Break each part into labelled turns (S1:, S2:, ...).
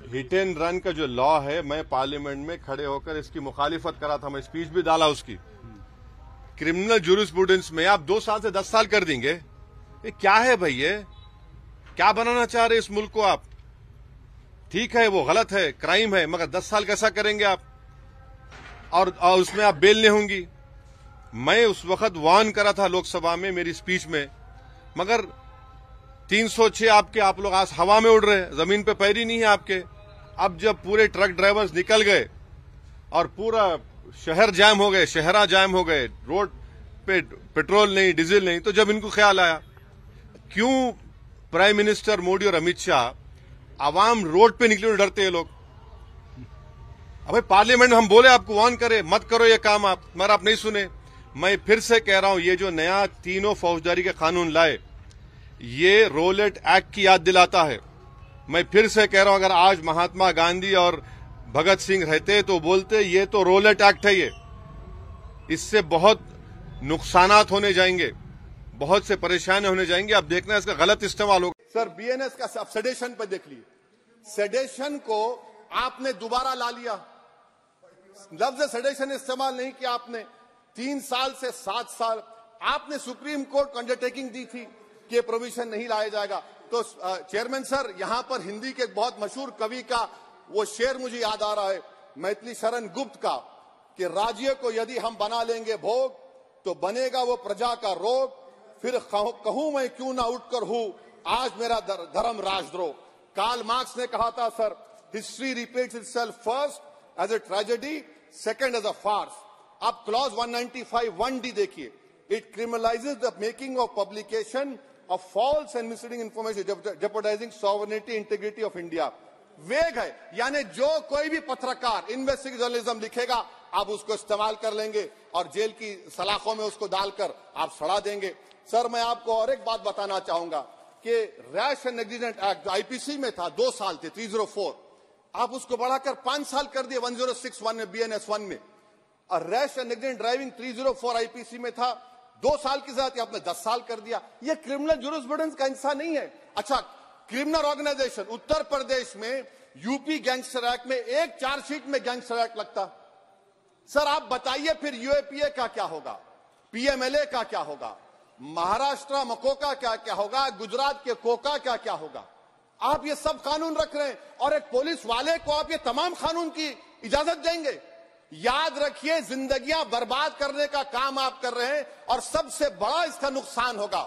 S1: Hit and run का जो law है, मैं पार्लियामेंट में खड़े होकर इसकी मुखालिफत करा था, मैं स्पीच भी डाला उसकी। क्रिमिनल जूरिस्प्रूडेंस में आप 2 साल से 10 साल कर देंगे, ये क्या है भाई? ये क्या बनाना चाह रहे इस मुल्क को आप? ठीक है, वो गलत है, क्राइम है, मगर 10 साल कैसा करेंगे आप? और उसमें आप बेल नहीं होंगी। मैं उस वक्त वार्न करा था लोकसभा में मेरी स्पीच में, मगर 306 आप लोग आज हवा में उड़ रहे हैं, जमीन पे पैर ही नहीं है आपके। अब जब पूरे ट्रक ड्राइवर्स निकल गए और पूरा शहर जाम हो गए, शहरा जाम हो गए, रोड पे पेट्रोल नहीं, डीजल नहीं, तो जब इनको ख्याल आया क्यों प्राइम मिनिस्टर मोदी और अमित शाह आवाम रोड पे निकले डरते हैं लोग। अबे पार्लियामेंट में हम बोले आपको वार्न करे मत करो ये काम आप, मगर आप नहीं सुने। मैं फिर से कह रहा हूं, ये जो नया तीनों फौजदारी के कानून लाए, ये रोलेट एक्ट की याद दिलाता है। मैं फिर से कह रहा हूं, अगर आज महात्मा गांधी और भगत सिंह रहते तो बोलते ये तो रोलेट एक्ट है, ये इससे बहुत नुकसानात होने जाएंगे, बहुत से परेशानी होने जाएंगे। अब देखना इसका गलत इस्तेमाल होगा।
S2: सर बीएनएस का सेडेशन पे देख लीजिए, सेडेशन को आपने दोबारा ला लिया, लफ्ज सेडेशन इस्तेमाल नहीं किया आपने। 3 साल से 7 साल आपने सुप्रीम कोर्ट को अंडरटेकिंग दी थी कि प्रोविजन नहीं लाया जाएगा। तो चेयरमैन सर, यहां पर हिंदी के बहुत मशहूर कवि का वो शेर मुझे याद आ रहा है, मैथिली शरण गुप्त का, कि राज्य को यदि हम बना लेंगे भोग तो बनेगा वो प्रजा का रोग, फिर कहूं मैं क्यों ना उठकर हूं आज मेरा धर्म राजद्रोह। कार्ल मार्क्स ने कहा था sir, history repeats itself first as a tragedy, second as a farce. अब क्लॉज 195 1D देखिए, it criminalises the making of publication of false and misleading information jeopardising sovereignty integrity of India. Vague है, यानी जो कोई भी पत्रकार investigative journalism लिखेगा आप उसको इस्तेमाल कर लेंगे और जेल की सलाखों में उसको डालकर आप सड़ा देंगे। सर मैं आपको और एक बात बताना चाहूंगा कि रैश एंड नेग्लिजेंट एक्ट जो आईपीसी में था 2 साल थे 304, आप उसको बढ़ाकर 5 साल कर दिए 1061 में BNS 1 में। और rash and negligent driving 304 IPC में था 2 साल की सजा, आपने 10 साल कर दिया। ये क्रिमिनल जूरिस्प्रूडेंस का हिस्सा नहीं है। अच्छा, क्रिमिनल ऑर्गेनाइजेशन उत्तर प्रदेश में यूपी गैंगस्टर एक्ट में एक चार्जशीट में गैंगस्टर एक्ट लगता। सर आप बताइए फिर यूएपीए का क्या होगा, पीएमएलए का क्या होगा, महाराष्ट्र मको का क्या क्या होगा, गुजरात के कोका क्या क्या होगा। आप ये सब कानून रख रहे हैं और एक पुलिस वाले को आप ये तमाम कानून की इजाजत देंगे। याद रखिए, जिंदगियां बर्बाद करने का काम आप कर रहे हैं और सबसे बड़ा इसका नुकसान होगा।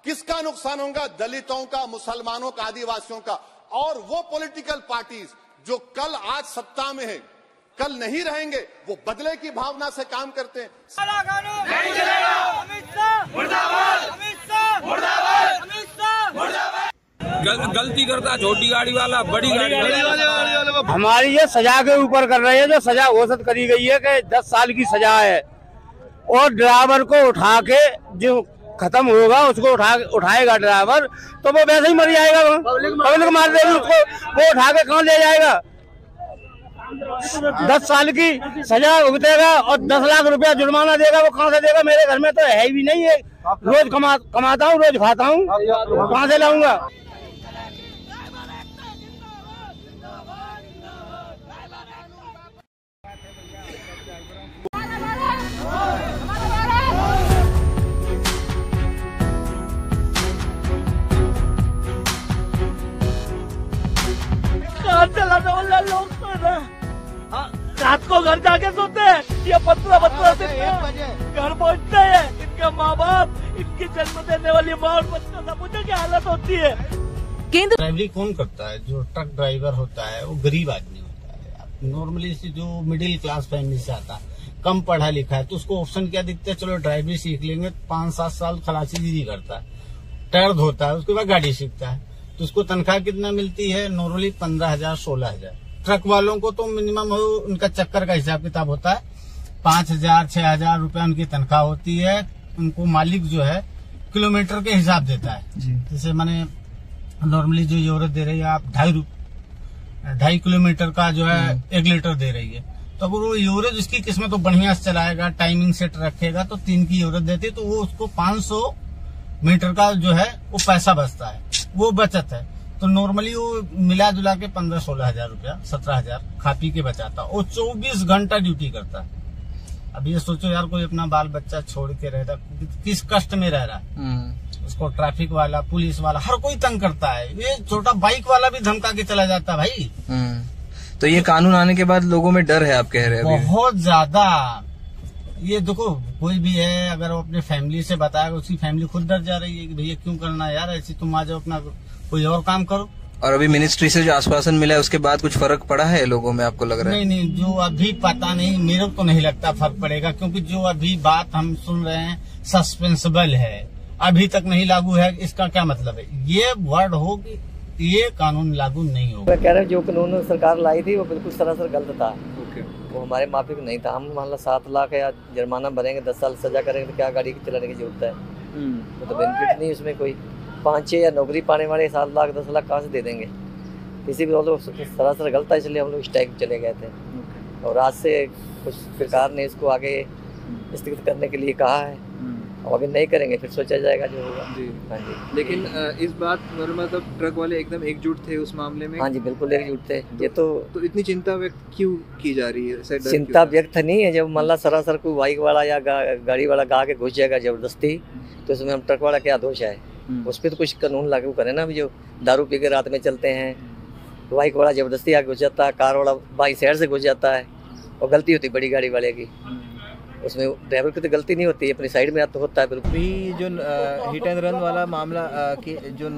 S2: किसका नुकसान होगा? दलितों का, मुसलमानों का, आदिवासियों का। और वो पॉलिटिकल पार्टीज जो कल आज सत्ता में है, कल नहीं रहेंगे, वो बदले की भावना से काम करते हैं।
S3: गलती करता छोटी गाड़ी वाला, बड़ी गाड़ी वाला।
S4: हमारी ये सजा के ऊपर कर रहे हैं, जो सजा घोषित करी गई है कि 10 साल की सजा है, और ड्राइवर को उठा के जो खत्म होगा उसको उठाएगा ड्राइवर, तो वो वैसे ही मर जाएगा, पब्लिक मार देगी उसको, वो उठा के कहाँ ले जाएगा? 10 साल की सजा भुगतेगा और 10 लाख रुपया जुर्माना देगा, वो कहाँ से देगा? मेरे घर में तो है भी नहीं है, रोज कमाता हूँ, रोज खाता हूँ, कहाँ से लाऊंगा?
S5: चलाने वाले लोग तो रात को घर जाके सोते हैं, ये 15 दिन घर पहुँचते हैं, इनके माँ बाप, इनकी जन्म देने वाली माँ और बच्चों का मुझे क्या हालत होती है।
S6: केंद्र ड्राइवरी कौन करता है? जो ट्रक ड्राइवर होता है वो गरीब आदमी होता है, नॉर्मली जो मिडिल क्लास फैमिली से आता है, कम पढ़ा लिखा है, तो उसको ऑप्शन क्या दिखता है? चलो ड्राइवरी सीख लेंगे, 5-7 साल खलासी दीदी करता है, टायर धोता है, उसके बाद गाड़ी सीखता है, तो उसको तनख्वाह कितना मिलती है? नॉर्मली 15,000-16,000। ट्रक वालों को तो मिनिमम उनका चक्कर का हिसाब किताब होता है, 5,000-6,000 रुपया उनकी तनख्वाह होती है। उनको मालिक जो है किलोमीटर के हिसाब देता है। जैसे मैंने नॉर्मली जो यूरोप दे रही है आप 2.5 किलोमीटर का जो है 1 लीटर दे रही है, तो अगर वो यूरोप जिसकी किस्मत तो बढ़िया से चलाएगा, टाइमिंग सेट रखेगा, तो 3 की यूरोप देती है, तो वो उसको 500 मीटर का जो है वो पैसा बचता है, वो बचत है। तो नॉर्मली वो मिला जुला के 15-16 हजार रुपया, 17 हजार खा पी के बचाता। वो 24 घंटा ड्यूटी करता है। अब ये सोचो यार, कोई अपना बाल बच्चा छोड़ के रहता, किस कष्ट में रह रहा है। उसको ट्रैफिक वाला, पुलिस वाला, हर कोई तंग करता है। ये छोटा बाइक वाला भी धमका के चला जाता है भाई।
S7: तो ये कानून आने के बाद लोगों में डर है, आप कह रहे हैं?
S6: बहुत ज्यादा। ये देखो, कोई भी है अगर वो अपने फैमिली से बताएगा, उसकी फैमिली खुद डर जा रही है कि भैया क्यों करना यार ऐसी, तुम आ जाओ अपना कोई और काम करो।
S7: और अभी मिनिस्ट्री से जो आश्वासन मिला है उसके बाद कुछ फर्क पड़ा है लोगों में, आपको लग रहा है?
S6: नहीं, जो अभी पता नहीं, मेरे को नहीं लगता फर्क पड़ेगा, क्योंकि जो अभी बात हम सुन रहे हैं सस्पेंसिबल है, अभी तक नहीं लागू है। इसका क्या मतलब है? ये वर्ड हो कि ये कानून लागू नहीं होगा।
S8: मैं कह रहा हूँ जो कानून सरकार लाई थी वो बिल्कुल सरासर गलत था। वो हमारे माफिक नहीं था। हम मान लो 7 लाख या जुर्माना भरेंगे, 10 साल सजा करेंगे, तो क्या गाड़ी चलाने की जरूरत है? वो तो बेनिफिट नहीं उसमें कोई। 5-6 या नौकरी पाने वाले 7 लाख 10 लाख कहाँ से दे देंगे? किसी भी लोग सरासर गलत था, इसलिए हम लोग इस टाइप चले गए थे। और आज से कुछ सरकार ने इसको आगे स्थगित करने के लिए कहा है, और अभी नहीं करेंगे फिर सोचा जाएगा जो होगा। हाँ जी।
S7: लेकिन इस बात मतलब ट्रक वाले एकदम एकजुट थे उस मामले में?
S8: हाँ जी, बिल्कुल एकजुट थे। ये तो
S7: इतनी चिंता व्यक्त क्यों की जा रही है?
S8: चिंता व्यक्त नहीं है। जब मान ला सरासर कोई बाइक वाला या गाड़ी वाला गा के घुस जाएगा जबरदस्ती, तो उसमें हम ट्रक वाला क्या दोष है? उस पर तो कुछ कानून लागू करें ना। अभी जो दारू पी के रात में चलते हैं, बाइक वाला जबरदस्ती आगे घुस जाता है, कार वाला बाइक साइड से घुस जाता है, और गलती होती बड़ी गाड़ी वाले की, उसमें ड्राइवर की तो गलती नहीं होती, अपनी साइड में तो होता है। बिल्कुल
S7: भी जो हिट एंड रन वाला मामला के जो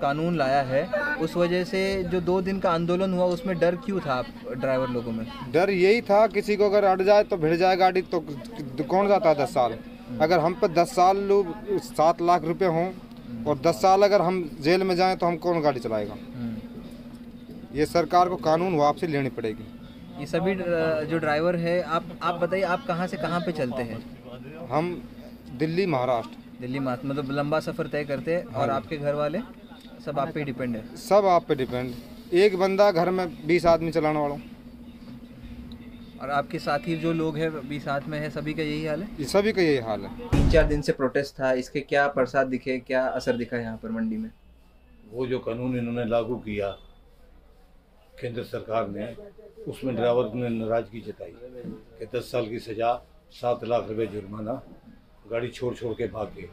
S7: कानून लाया है, उस वजह से जो 2 दिन का आंदोलन हुआ, उसमें डर क्यों था आप ड्राइवर लोगों में?
S9: डर यही था, किसी को अगर अड़ जाए तो भिड़ जाए गाड़ी, तो कौन जाता है 10 साल? अगर हम पे 10 साल 7 लाख रुपए हों और 10 साल अगर हम जेल में जाएं, तो हम कौन गाड़ी चलाएगा? ये सरकार को कानून वापसी लेनी पड़ेगी।
S7: ये सभी जो ड्राइवर है, आप बताइए, आप कहाँ से कहाँ पे चलते हैं?
S9: हम दिल्ली महाराष्ट्र।
S7: दिल्ली मतलब लंबा सफ़र तय करते हैं। और आपके घर वाले सब आप पे डिपेंड है?
S9: सब आप पे डिपेंड। एक बंदा घर में 20 आदमी चलाने वाला।
S7: और आपके साथी जो लोग हैं भी साथ में है, सभी का यही हाल है?
S9: सभी का यही हाल है।
S7: 3-4 दिन से प्रोटेस्ट था, इसके क्या प्रसाद दिखे, क्या असर दिखा यहाँ पर मंडी में?
S10: वो जो कानून इन्होंने लागू किया केंद्र सरकार ने, उसमें ड्राइवर ने नाराजगी जताई कि 10 साल की सजा, 7 लाख रुपए जुर्माना, गाड़ी छोड़ के भाग गए।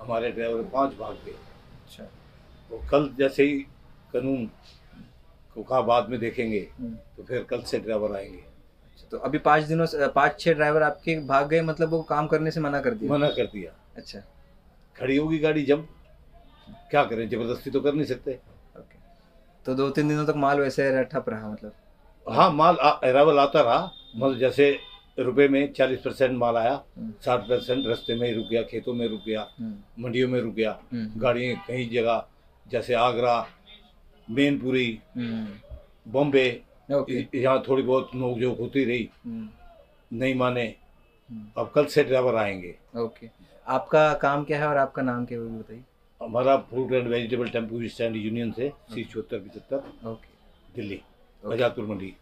S10: हमारे ड्राइवर 5 भाग गए।
S7: अच्छा।
S10: तो कल जैसे ही कानून को कहा बाद में देखेंगे, तो फिर कल से ड्राइवर आएंगे।
S7: तो अभी 5-6 ड्राइवर आपके भाग गए, मतलब वो काम करने से मना कर दिया? अच्छा।
S10: खड़ी होगी गाड़ी, जब क्या करें, जबरदस्ती तो कर नहीं सकते।
S7: तो 2-3 दिनों तक माल वैसे ठप रहा मतलब?
S10: हाँ, माल अरावल आता रहा। मतलब जैसे रुपए में 40% माल आया, 60% रास्ते में रुक गया, खेतों में रुक गया, मंडियों में रुक गया। गाड़ियाँ कई जगह जैसे आगरा, मैनपुरी, बॉम्बे, यहाँ थोड़ी बहुत नोकझोंक होती रही, नहीं माने। अब कल से ड्राइवर आएंगे।
S7: ओके। आपका काम क्या है और आपका नाम क्या है वो बताइए?
S10: हमारा fruit and vegetable tempo stand union से C7475, Delhi, Bajajpur Mandi.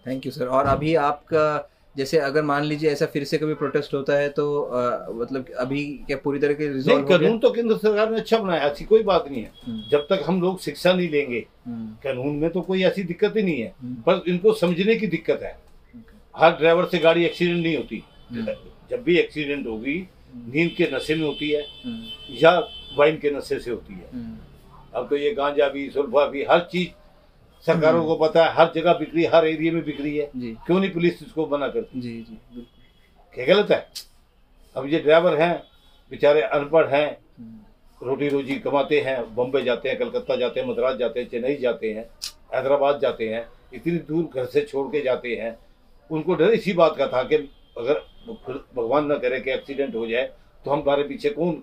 S7: Thank you sir. और अभी आपका जैसे अगर मान लीजिए ऐसा फिर से कभी प्रोटेस्ट होता है, तो मतलब अभी क्या पूरी तरह के रिजॉल्व हो गया?
S10: कानून तो केंद्र सरकार ने अच्छा बनाया, ऐसी कोई बात नहीं है। जब तक हम लोग शिक्षा नहीं लेंगे, कानून में तो कोई ऐसी दिक्कत ही नहीं है, पर इनको समझने की दिक्कत है। हर ड्राइवर से गाड़ी एक्सीडेंट नहीं होती। जब भी एक्सीडेंट होगी, नींद के नशे में होती है या वाइन के नशे से होती है। अब तो ये गांजा भी, सुल्फा भी, हर चीज सरकारों को पता है, हर जगह बिक्री, हर एरिया में बिक्री है। क्यों नहीं पुलिस इसको मना करती?
S7: जी बिल्कुल।
S10: क्या गलत है? अब ये ड्राइवर हैं, बेचारे अनपढ़ हैं, रोटी रोजी कमाते हैं, बॉम्बे जाते हैं, कलकत्ता जाते हैं, मद्रास जाते हैं, चेन्नई जाते हैं, हैदराबाद जाते हैं, इतनी दूर घर से छोड़ के जाते हैं। उनको डर इसी बात का था कि अगर भगवान न करे कि एक्सीडेंट हो जाए, तो हमारे पीछे कौन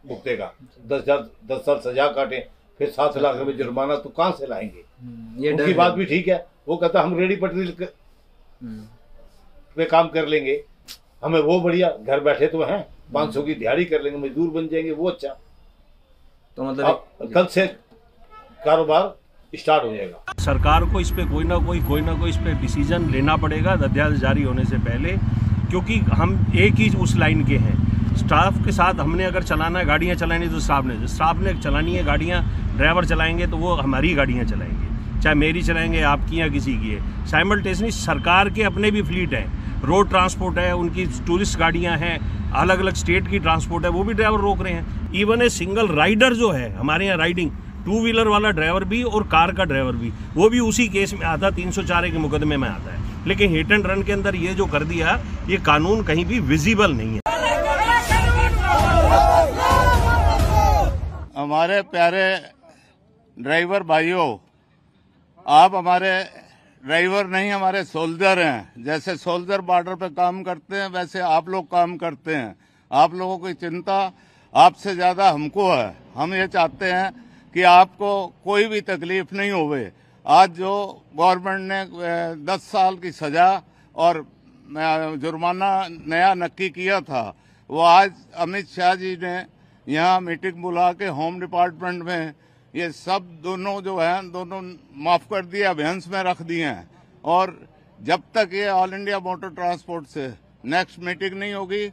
S10: भुगतेगा? 10 साल सजा काटें, फिर 7 लाख रुपए जुर्माना, तो कहाँ से लाएंगे?
S7: ये
S10: उनकी बात भी ठीक है। वो कहता हम रेडी पटरी पे काम कर लेंगे, हमें वो बढ़िया, घर बैठे तो हैं, 500 की दिहाड़ी कर लेंगे, मजदूर बन जाएंगे, वो अच्छा।
S7: तो मतलब
S10: कल से कारोबार स्टार्ट हो जाएगा।
S11: सरकार को इस पे कोई ना कोई इस पे डिसीजन लेना पड़ेगा अध्यादेश जारी होने से पहले, क्योंकि हम एक ही उस लाइन के हैं। स्टाफ के साथ हमने अगर चलाना है, गाड़ियाँ चलानी तो स्टाफ ने चलानी है गाड़ियाँ, ड्राइवर चलाएंगे तो वो हमारी गाड़ियाँ चलाएंगे, चाहे मेरी चलाएंगे, आपकी या किसी की है। साइमल्टेनियसली सरकार के अपने भी फ्लीट है, रोड ट्रांसपोर्ट है, उनकी टूरिस्ट गाड़ियाँ हैं, अलग अलग स्टेट की ट्रांसपोर्ट है, वो भी ड्राइवर रोक रहे हैं। इवन ए सिंगल राइडर जो है हमारे यहाँ राइडिंग, 2 व्हीलर वाला ड्राइवर भी और कार का ड्राइवर भी, वो भी उसी केस में आता, 304 के मुकदमे में आता है। लेकिन हिट एंड रन के अंदर ये जो कर दिया, ये कानून कहीं भी विजिबल नहीं है।
S10: हमारे प्यारे ड्राइवर भाइयों, आप हमारे ड्राइवर नहीं, हमारे सोल्जर हैं। जैसे सोल्जर बॉर्डर पे काम करते हैं, वैसे आप लोग काम करते हैं। आप लोगों की चिंता आपसे ज्यादा हमको है। हम ये चाहते हैं कि आपको कोई भी तकलीफ नहीं होवे। आज जो गवर्नमेंट ने 10 साल की सजा और जुर्माना नया नक्की किया था, वो आज अमित शाह जी ने यहाँ मीटिंग बुला के होम डिपार्टमेंट में ये सब दोनों जो हैं, दोनों माफ कर दिए, अभियान्स में रख दिए हैं। और जब तक ये ऑल इंडिया मोटर ट्रांसपोर्ट से नेक्स्ट मीटिंग नहीं होगी,